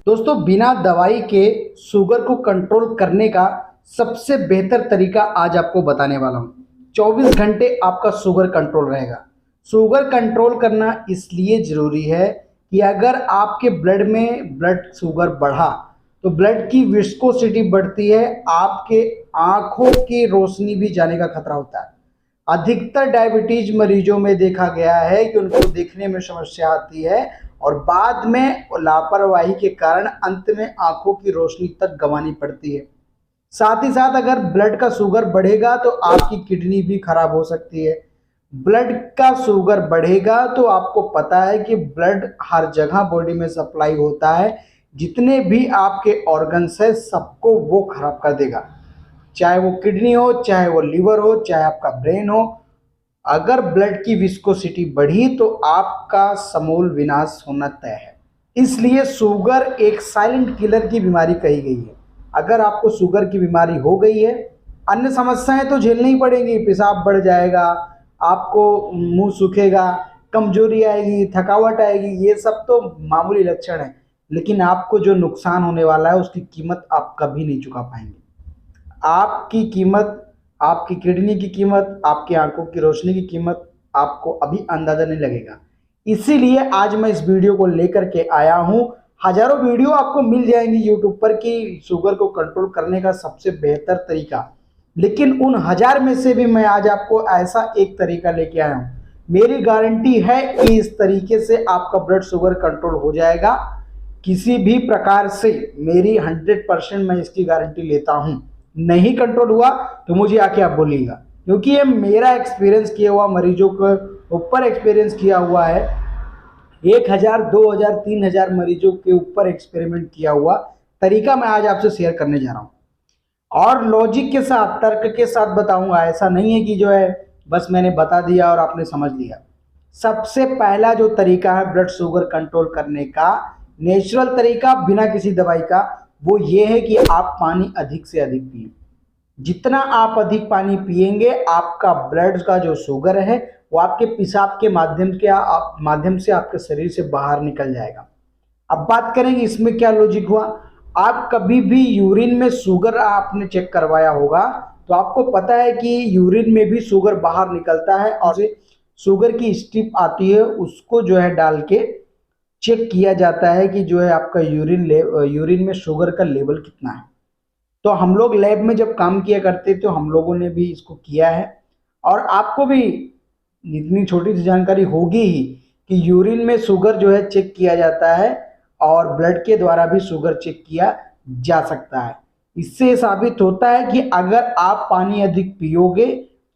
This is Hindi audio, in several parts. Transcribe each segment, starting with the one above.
दोस्तों, बिना दवाई के शुगर को कंट्रोल करने का सबसे बेहतर तरीका आज आपको बताने वाला हूँ। 24 घंटे आपका शुगर कंट्रोल रहेगा। शुगर कंट्रोल करना इसलिए ज़रूरी है कि अगर आपके ब्लड में ब्लड शुगर बढ़ा तो ब्लड की विस्कोसिटी बढ़ती है, आपके आँखों की रोशनी भी जाने का खतरा होता है। अधिकतर डायबिटीज मरीजों में देखा गया है कि उनको देखने में समस्या आती है और बाद में लापरवाही के कारण अंत में आंखों की रोशनी तक गंवानी पड़ती है। साथ ही साथ अगर ब्लड का शुगर बढ़ेगा तो आपकी किडनी भी खराब हो सकती है। ब्लड का शुगर बढ़ेगा तो आपको पता है कि ब्लड हर जगह बॉडी में सप्लाई होता है, जितने भी आपके ऑर्गन्स है सबको वो खराब कर देगा, चाहे वो किडनी हो, चाहे वो लीवर हो, चाहे आपका ब्रेन हो। अगर ब्लड की विस्कोसिटी बढ़ी तो आपका समूल विनाश होना तय है। इसलिए शुगर एक साइलेंट किलर की बीमारी कही गई है। अगर आपको शुगर की बीमारी हो गई है, अन्य समस्याएं तो झेलनी ही पड़ेंगी। पेशाब बढ़ जाएगा, आपको मुंह सूखेगा, कमजोरी आएगी, थकावट आएगी, ये सब तो मामूली लक्षण है। लेकिन आपको जो नुकसान होने वाला है उसकी कीमत आप कभी नहीं चुका पाएंगे। आपकी कीमत, आपकी किडनी की कीमत, आपकी आंखों की रोशनी की कीमत आपको अभी अंदाजा नहीं लगेगा। इसीलिए आज मैं इस वीडियो को लेकर के आया हूं। हजारों वीडियो आपको मिल जाएंगी यूट्यूब पर कि शुगर को कंट्रोल करने का सबसे बेहतर तरीका, लेकिन उन हजार में से भी मैं आज आपको ऐसा एक तरीका लेके आया हूं। मेरी गारंटी है कि इस तरीके से आपका ब्लड शुगर कंट्रोल हो जाएगा। किसी भी प्रकार से मेरी 100% मैं इसकी गारंटी लेता हूं। नहीं कंट्रोल हुआ तो मुझे आके आप बोलिएगा, क्योंकि ये मेरा एक्सपीरियंस किया हुआ, मरीजों के ऊपर एक्सपीरियंस किया हुआ है। 1000, 2000, 3000 मरीजों के ऊपर एक्सपेरिमेंट किया हुआ तरीका मैं आज आपसे शेयर करने जा रहा हूँ और लॉजिक के साथ, तर्क के साथ बताऊंगा। ऐसा नहीं है कि जो है बस मैंने बता दिया और आपने समझ लिया। सबसे पहला जो तरीका है ब्लड शुगर कंट्रोल करने का, नेचुरल तरीका बिना किसी दवाई का, वो ये है कि आप पानी अधिक से अधिक पिए। जितना आप अधिक पानी पिएंगे आपका ब्लड का जो शुगर है वो आपके पेशाब के माध्यम से आपके शरीर से बाहर निकल जाएगा। अब बात करेंगे इसमें क्या लॉजिक हुआ। आप कभी भी यूरिन में शुगर आपने चेक करवाया होगा तो आपको पता है कि यूरिन में भी शुगर बाहर निकलता है और शुगर की स्ट्रिप आती है, उसको जो है डाल के चेक किया जाता है कि जो है आपका यूरिन में शुगर का लेवल कितना है। तो हम लोग लैब में जब काम किया करते तो हम लोगों ने भी इसको किया है और आपको भी इतनी छोटी सी जानकारी होगी ही कि यूरिन में शुगर जो है चेक किया जाता है और ब्लड के द्वारा भी शुगर चेक किया जा सकता है। इससे साबित होता है कि अगर आप पानी अधिक पियोगे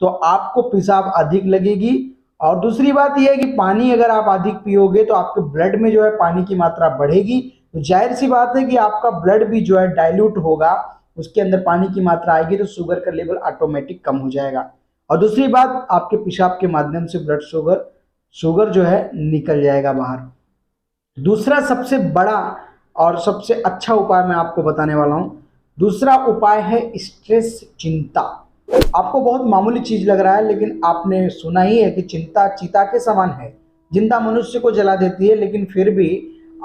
तो आपको पेशाब अधिक लगेगी। और दूसरी बात यह है कि पानी अगर आप अधिक पियोगे तो आपके ब्लड में जो है पानी की मात्रा बढ़ेगी, तो जाहिर सी बात है कि आपका ब्लड भी जो है डाइल्यूट होगा, उसके अंदर पानी की मात्रा आएगी तो शुगर का लेवल ऑटोमेटिक कम हो जाएगा। और दूसरी बात, आपके पेशाब के माध्यम से ब्लड शुगर जो है निकल जाएगा बाहर। दूसरा सबसे बड़ा और सबसे अच्छा उपाय मैं आपको बताने वाला हूं। दूसरा उपाय है स्ट्रेस, चिंता। आपको बहुत मामूली चीज लग रहा है, लेकिन आपने सुना ही है कि चिंता चीता के समान है, जिंदा मनुष्य को जला देती है, लेकिन फिर भी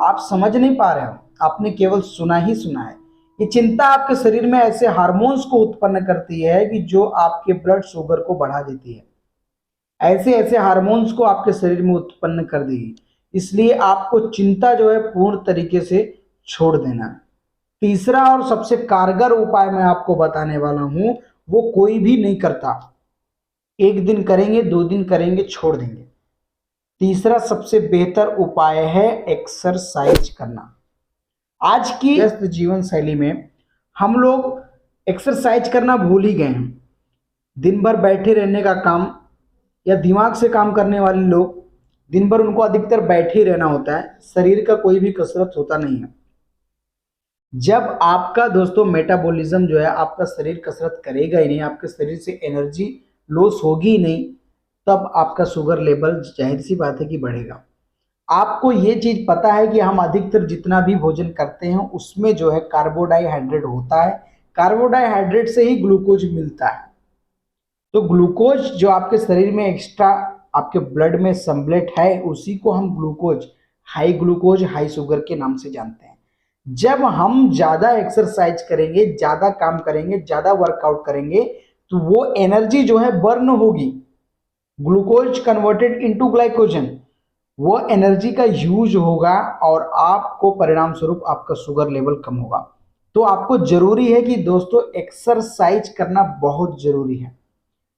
आप समझ नहीं पा रहे हो, आपने केवल सुना ही सुना है। ये चिंता आपके शरीर में ऐसे हार्मोन्स को उत्पन्न करती है कि जो आपके ब्लड शुगर को बढ़ा देती है। ऐसे ऐसे हार्मोन्स को आपके शरीर में उत्पन्न कर देगी। इसलिए आपको चिंता जो है पूर्ण तरीके से छोड़ देना है। तीसरा और सबसे कारगर उपाय मैं आपको बताने वाला हूं, वो कोई भी नहीं करता। एक दिन करेंगे, 2 दिन करेंगे, छोड़ देंगे। तीसरा सबसे बेहतर उपाय है एक्सरसाइज करना। आज की व्यस्त जीवन शैली में हम लोग एक्सरसाइज करना भूल ही गए हैं। दिन भर बैठे रहने का काम, या दिमाग से काम करने वाले लोग दिन भर उनको अधिकतर बैठे ही रहना होता है, शरीर का कोई भी कसरत होता नहीं है। जब आपका दोस्तों मेटाबॉलिज्म जो है, आपका शरीर कसरत करेगा ही नहीं, आपके शरीर से एनर्जी लॉस होगी ही नहीं, तब आपका शुगर लेवल जाहिर सी बात है कि बढ़ेगा। आपको ये चीज पता है कि हम अधिकतर जितना भी भोजन करते हैं उसमें जो है कार्बोडाइहाइड्रेट होता है, कार्बोडाइहाइड्रेट से ही ग्लूकोज मिलता है। तो ग्लूकोज जो आपके शरीर में एक्स्ट्रा आपके ब्लड में सम्मिलित है, उसी को हम ग्लूकोज, हाई शुगर के नाम से जानते हैं। जब हम ज़्यादा एक्सरसाइज करेंगे, ज़्यादा काम करेंगे, ज़्यादा वर्कआउट करेंगे, तो वो एनर्जी जो है बर्न होगी, ग्लूकोज कन्वर्टेड इनटू ग्लाइकोजन, वो एनर्जी का यूज होगा और आपको परिणाम स्वरूप आपका शुगर लेवल कम होगा। तो आपको जरूरी है कि दोस्तों एक्सरसाइज करना बहुत जरूरी है।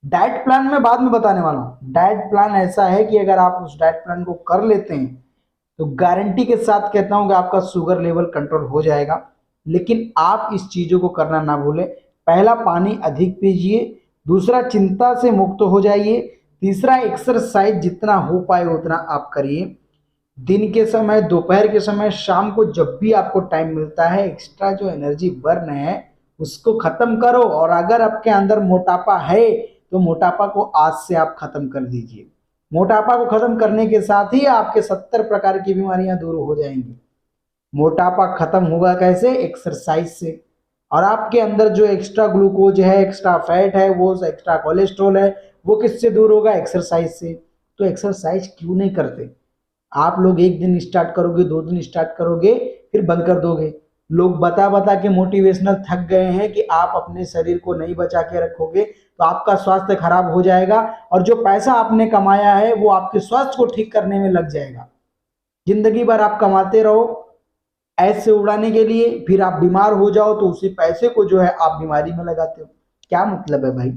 डाइट प्लान में बाद में बताने वाला हूँ। डाइट प्लान ऐसा है कि अगर आप उस डाइट प्लान को कर लेते हैं तो गारंटी के साथ कहता हूं कि आपका शुगर लेवल कंट्रोल हो जाएगा। लेकिन आप इस चीजों को करना ना भूलें। पहला, पानी अधिक पीजिए। दूसरा, चिंता से मुक्त हो जाइए। तीसरा, एक्सरसाइज जितना हो पाए उतना आप करिए। दिन के समय, दोपहर के समय, शाम को, जब भी आपको टाइम मिलता है, एक्स्ट्रा जो एनर्जी बर्न है उसको खत्म करो। और अगर आपके अंदर मोटापा है तो मोटापा को आज से आप खत्म कर दीजिए। मोटापा को खत्म करने के साथ ही आपके 70 प्रकार की बीमारियां दूर हो जाएंगी। मोटापा खत्म होगा कैसे? एक्सरसाइज से। और आपके अंदर जो एक्स्ट्रा ग्लूकोज है, एक्स्ट्रा फैट है, वो एक्स्ट्रा कोलेस्ट्रॉल है, वो किससे दूर होगा? एक्सरसाइज से। तो एक्सरसाइज क्यों नहीं करते? आप लोग एक दिन स्टार्ट करोगे, 2 दिन स्टार्ट करोगे, फिर बंद कर दोगे। लोग बता बता के मोटिवेशनल थक गए हैं कि आप अपने शरीर को नहीं बचा के रखोगे तो आपका स्वास्थ्य खराब हो जाएगा और जो पैसा आपने कमाया है वो आपके स्वास्थ्य को ठीक करने में लग जाएगा। जिंदगी भर आप कमाते रहो ऐसे उड़ाने के लिए, फिर आप बीमार हो जाओ तो उसी पैसे को जो है आप बीमारी में लगाते हो। क्या मतलब है भाई?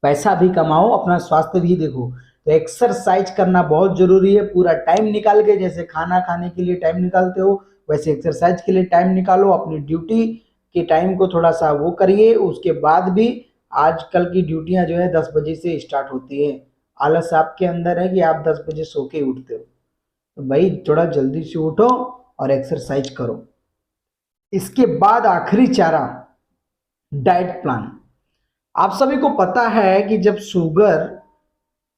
पैसा भी कमाओ, अपना स्वास्थ्य भी देखो। तो एक्सरसाइज करना बहुत जरूरी है। पूरा टाइम निकाल के, जैसे खाना खाने के लिए टाइम निकालते हो वैसे एक्सरसाइज के लिए टाइम निकालो। अपनी ड्यूटी के टाइम को थोड़ा सा वो करिए। उसके बाद भी आजकल की ड्यूटियां जो है 10 बजे से स्टार्ट होती है। आलस आपके अंदर है कि आप 10 बजे सो के उठते हो, तो भाई थोड़ा जल्दी से उठो और एक्सरसाइज करो। इसके बाद आखिरी चारा, डाइट प्लान। आप सभी को पता है कि जब शुगर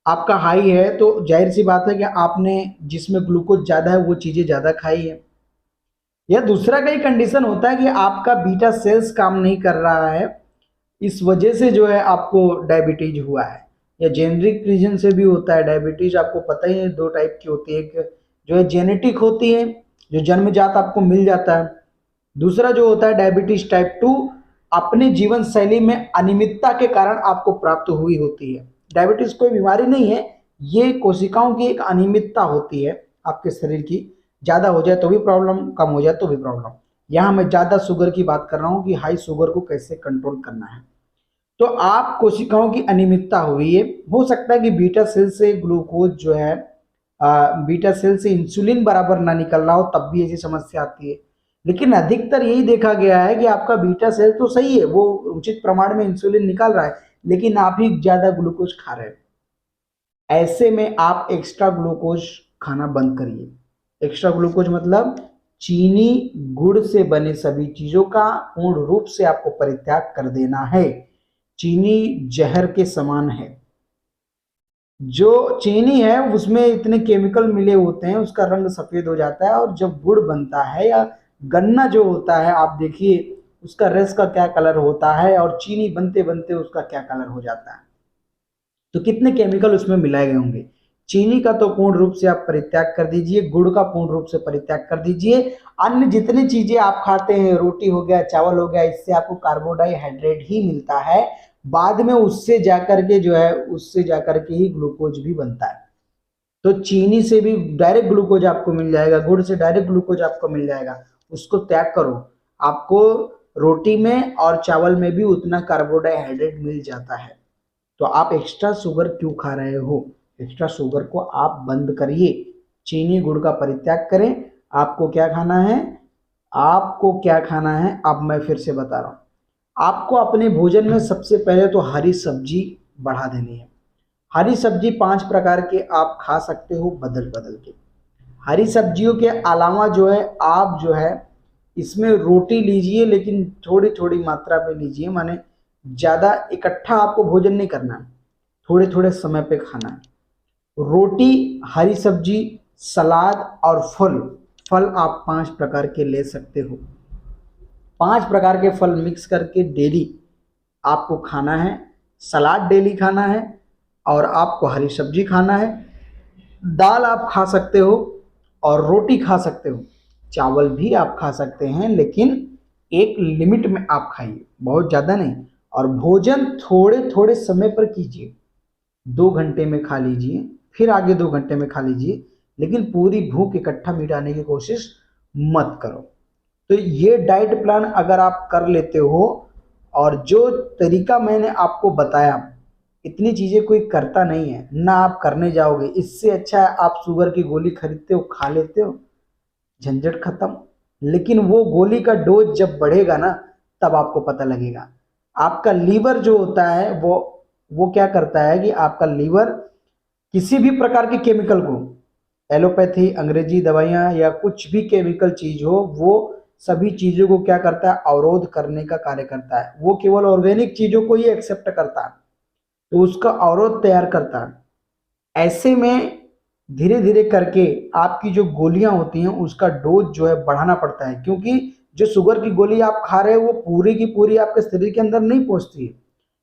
आपका हाई है तो जाहिर सी बात है कि आपने जिसमें ग्लूकोज ज़्यादा है वो चीज़ें ज़्यादा खाई है। या दूसरा कई कंडीशन होता है कि आपका बीटा सेल्स काम नहीं कर रहा है, इस वजह से जो है आपको डायबिटीज हुआ है। या जेनेरिक रीजन से भी होता है डायबिटीज। आपको पता ही है 2 टाइप की होती है। एक जो है जेनेटिक होती है, जो जन्मजात आपको मिल जाता है। दूसरा जो होता है डायबिटीज टाइप 2, अपने जीवन शैली में अनियमितता के कारण आपको प्राप्त हुई होती है। डायबिटीज कोई बीमारी नहीं है, ये कोशिकाओं की एक अनियमितता होती है आपके शरीर की। ज़्यादा हो जाए तो भी प्रॉब्लम, कम हो जाए तो भी प्रॉब्लम। यहाँ मैं ज़्यादा शुगर की बात कर रहा हूँ कि हाई शुगर को कैसे कंट्रोल करना है। तो आप कोशिकाओं की अनियमितता हुई है। हो सकता है कि बीटा सेल से ग्लूकोज जो है बीटा सेल से इंसुलिन बराबर ना निकल रहा हो, तब भी ऐसी समस्या आती है। लेकिन अधिकतर यही देखा गया है कि आपका बीटा सेल तो सही है, वो उचित प्रमाण में इंसुलिन निकाल रहा है, लेकिन आप ही ज्यादा ग्लूकोज खा रहे हैं। ऐसे में आप एक्स्ट्रा ग्लूकोज खाना बंद करिए। एक्स्ट्रा ग्लूकोज मतलब चीनी, गुड़ से बने सभी चीजों का पूर्ण रूप से आपको परित्याग कर देना है। चीनी जहर के समान है। जो चीनी है उसमें इतने केमिकल मिले होते हैं, उसका रंग सफेद हो जाता है। और जब गुड़ बनता है या गन्ना जो होता है, आप देखिए उसका रस का क्या कलर होता है और चीनी बनते बनते उसका क्या कलर हो जाता है। तो कितने केमिकल उसमें मिलाए गए होंगे। चीनी का तो पूर्ण रूप से आप परित्याग कर दीजिए, गुड़ का पूर्ण रूप से परित्याग कर दीजिए। अन्य जितनी चीजें आप खाते हैं, रोटी हो गया, चावल हो गया, इससे आपको कार्बोहाइड्रेट ही मिलता है। बाद में उससे जाकर के जो है, उससे जाकर के ही ग्लूकोज भी बनता है। तो चीनी से भी डायरेक्ट ग्लूकोज आपको मिल जाएगा, गुड़ से डायरेक्ट ग्लूकोज आपको मिल जाएगा। उसको त्याग करो। आपको रोटी में और चावल में भी उतना कार्बोहाइड्रेट मिल जाता है। तो आप एक्स्ट्रा शुगर क्यों खा रहे हो? एक्स्ट्रा शुगर को आप बंद करिए। चीनी गुड़ का परित्याग करें। आपको क्या खाना है? आपको क्या खाना है अब मैं फिर से बता रहा हूँ। आपको अपने भोजन में सबसे पहले तो हरी सब्जी बढ़ा देनी है। हरी सब्जी 5 प्रकार के आप खा सकते हो बदल बदल के। हरी सब्जियों के अलावा जो है आप जो है इसमें रोटी लीजिए, लेकिन थोड़ी थोड़ी मात्रा में लीजिए। माने ज़्यादा इकट्ठा आपको भोजन नहीं करना है, थोड़े थोड़े समय पे खाना है। रोटी, हरी सब्जी, सलाद और फल। फल आप 5 प्रकार के ले सकते हो। 5 प्रकार के फल मिक्स करके डेली आपको खाना है। सलाद डेली खाना है और आपको हरी सब्जी खाना है। दाल आप खा सकते हो और रोटी खा सकते हो। चावल भी आप खा सकते हैं, लेकिन एक लिमिट में आप खाइए, बहुत ज़्यादा नहीं। और भोजन थोड़े थोड़े समय पर कीजिए, 2 घंटे में खा लीजिए, फिर आगे 2 घंटे में खा लीजिए, लेकिन पूरी भूख इकट्ठा मिटाने की कोशिश मत करो। तो ये डाइट प्लान अगर आप कर लेते हो, और जो तरीका मैंने आपको बताया, इतनी चीज़ें कोई करता नहीं है ना, आप करने जाओगे। इससे अच्छा है आप शुगर की गोली खरीदते हो, खा लेते हो, झंझट खत्म। लेकिन वो गोली का डोज जब बढ़ेगा ना, तब आपको पता लगेगा। आपका लीवर जो होता है वो क्या करता है कि आपका लीवर किसी भी प्रकार के केमिकल को, एलोपैथी, अंग्रेजी दवाइयाँ या कुछ भी केमिकल चीज हो, वो सभी चीजों को क्या करता है, अवरोध करने का कार्य करता है। वो केवल ऑर्गेनिक चीजों को ही एक्सेप्ट करता है, तो उसका अवरोध तैयार करता है। ऐसे में धीरे धीरे करके आपकी जो गोलियां होती हैं उसका डोज जो है बढ़ाना पड़ता है, क्योंकि जो शुगर की गोली आप खा रहे हो वो पूरी की पूरी आपके शरीर के अंदर नहीं पहुंचती है।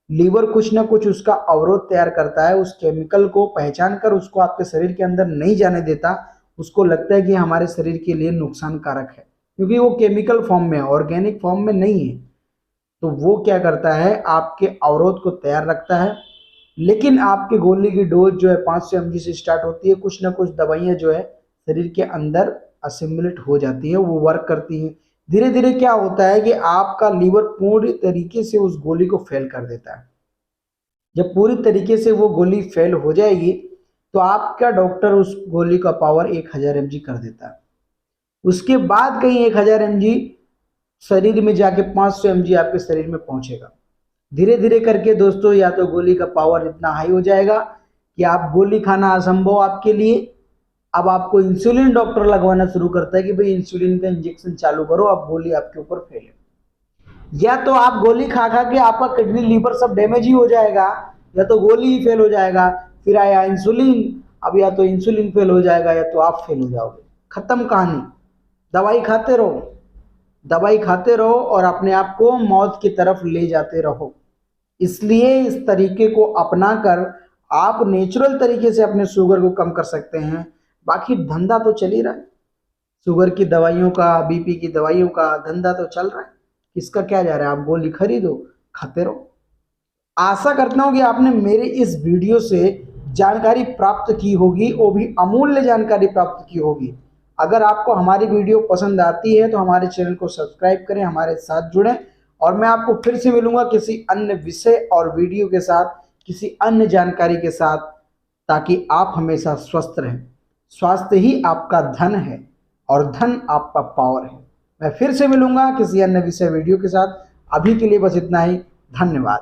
लीवर कुछ ना कुछ उसका अवरोध तैयार करता है, उस केमिकल को पहचान कर उसको आपके शरीर के अंदर नहीं जाने देता। उसको लगता है कि हमारे शरीर के लिए नुकसान कारक है, क्योंकि वो केमिकल फॉर्म में है, ऑर्गेनिक फॉर्म में नहीं है। तो वो क्या करता है, आपके अवरोध को तैयार रखता है। लेकिन आपके गोली की डोज जो है 500 mg से स्टार्ट होती है। कुछ ना कुछ दवाइयाँ जो है शरीर के अंदर असिमुलेट हो जाती है, वो वर्क करती हैं। धीरे धीरे क्या होता है कि आपका लीवर पूरी तरीके से उस गोली को फेल कर देता है। जब पूरी तरीके से वो गोली फेल हो जाएगी, तो आपका डॉक्टर उस गोली का पावर 1000 mg कर देता है। उसके बाद कहीं 1000 mg शरीर में जाके 500 mg आपके शरीर में पहुंचेगा। धीरे धीरे करके दोस्तों, या तो गोली का पावर इतना हाई हो जाएगा कि आप गोली खाना असंभव आपके लिए। अब आपको इंसुलिन डॉक्टर लगवाना शुरू करता है कि भाई इंसुलिन का इंजेक्शन चालू करो, अब गोली आपके ऊपर फेल है। या तो आप गोली खा खा के आपका किडनी लीवर सब डैमेज ही हो जाएगा, या तो गोली ही फेल हो जाएगा। फिर आया इंसुलिन, अब या तो इंसुलिन फेल हो जाएगा या तो आप फेल हो जाओगे। खत्म कहानी। दवाई खाते रहो, दवाई खाते रहो और अपने आप को मौत की तरफ ले जाते रहो। इसलिए इस तरीके को अपनाकर आप नेचुरल तरीके से अपने शुगर को कम कर सकते हैं। बाकी धंधा तो चल ही रहा है, शुगर की दवाइयों का, बीपी की दवाइयों का धंधा तो चल रहा है। इसका क्या जा रहा है, आप गोली खरीदो, खाते रहो। आशा करता हूँ कि आपने मेरे इस वीडियो से जानकारी प्राप्त की होगी, वो भी अमूल्य जानकारी प्राप्त की होगी। अगर आपको हमारी वीडियो पसंद आती है तो हमारे चैनल को सब्सक्राइब करें, हमारे साथ जुड़ें। और मैं आपको फिर से मिलूंगा किसी अन्य विषय और वीडियो के साथ, किसी अन्य जानकारी के साथ, ताकि आप हमेशा स्वस्थ रहें। स्वास्थ्य ही आपका धन है और धन आपका पावर है। मैं फिर से मिलूंगा किसी अन्य विषय वीडियो के साथ। अभी के लिए बस इतना ही। धन्यवाद।